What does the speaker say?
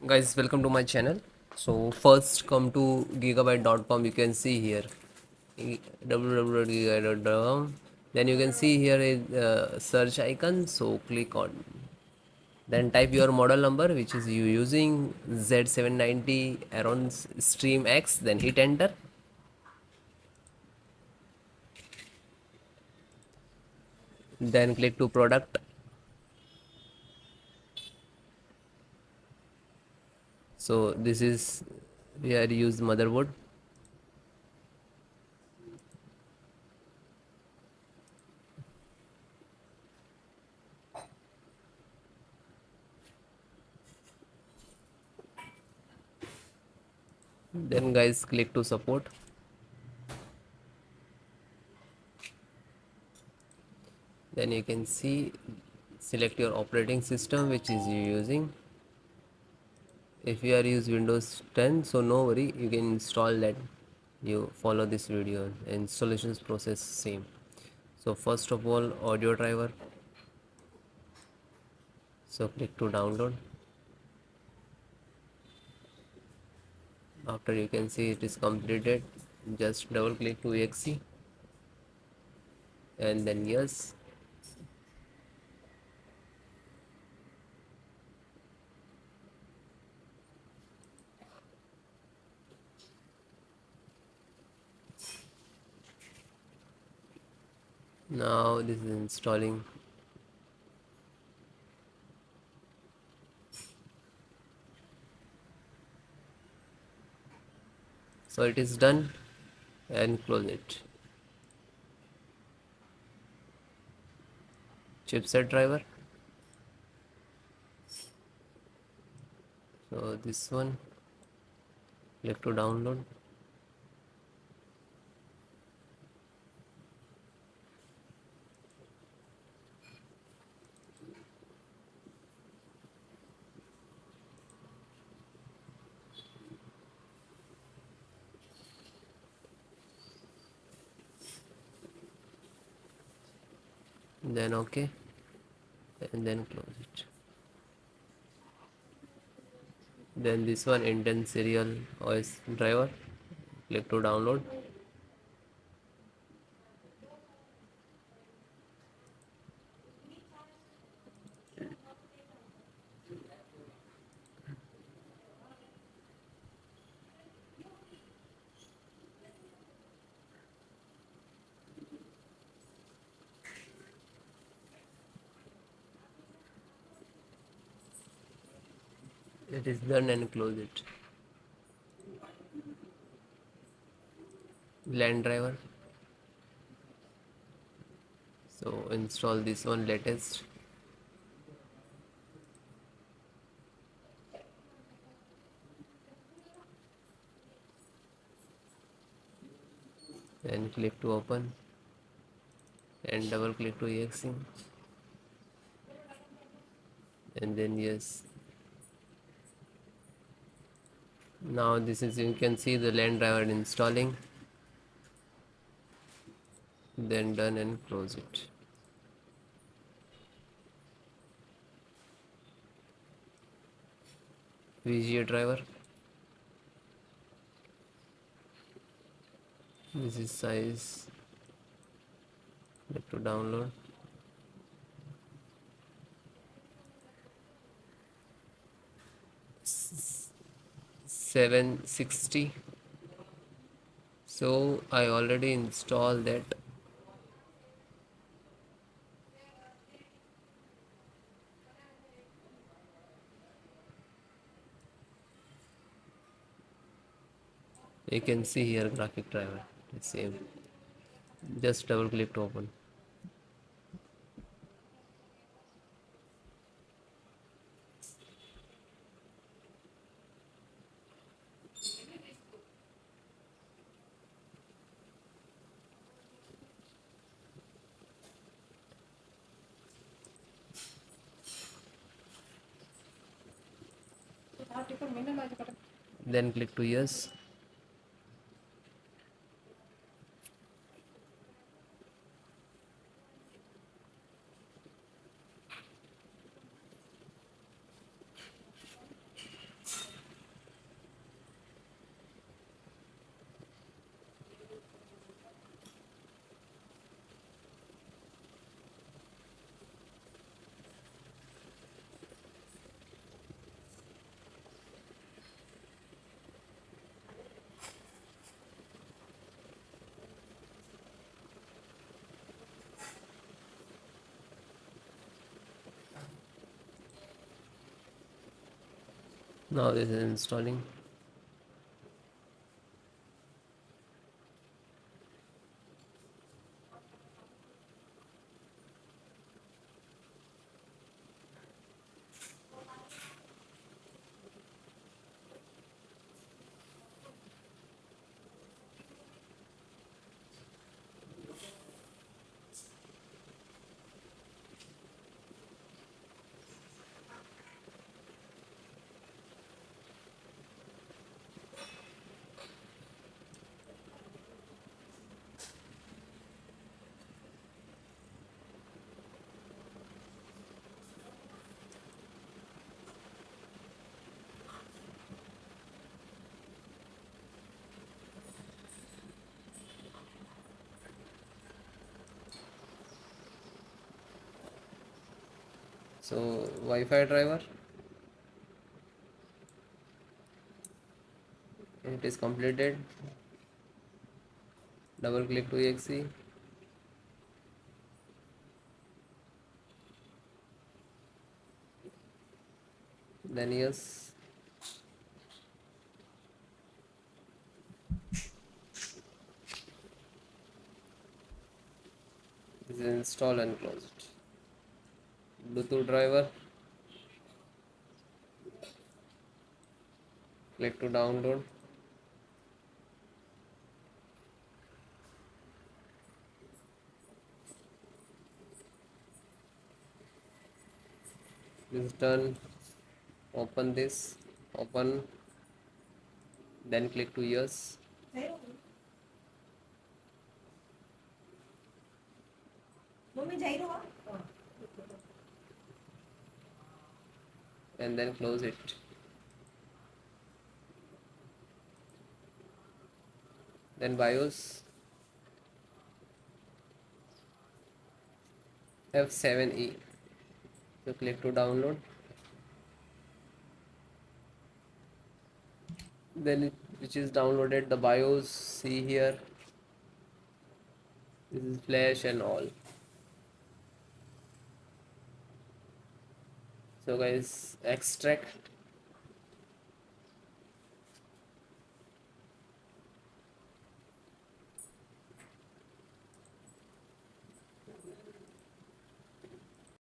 Guys, welcome to my channel. So first come to gigabyte.com. You can see here www.gigabyte.com. Then you can see here a search icon, so click on, then type your model number which is you using Z790 AORUS XTREME X, then hit enter. Then click to product. So this is we are used motherboard. Then guys click to support. Then you can see select your operating system which is you using. If you are use Windows 10, so no worry, you can install that. You follow this video, installations process same. So first of all, audio driver, so click to download. After you can see it is completed, just double click to exe and then yes. Now this is installing. So it is done, and close it. Chipset driver, so this one, click to download. Then okay, and then close it. Then this one, Indian serial OS driver, click to download. It is done, and close it. LAN driver, so install this one, latest. And click to open and double click to exe and then yes. Now this is, you can see the LAN driver installing, then done, and close it. VGA driver, this is size, click to download. S 760, so I already installed that. You can see here graphic driver, the same. Just double click to open. Then click to yes. Now this is installing. So Wi-Fi driver, it is completed. Double click to exe, then yes, this is install and closed. Bluetooth driver, click to download. This is done. Open this, open, then click to yes. And then close it. Then BIOS F7E. So click to download. Then which is downloaded the BIOS. See here. This is flash and all. So guys, extract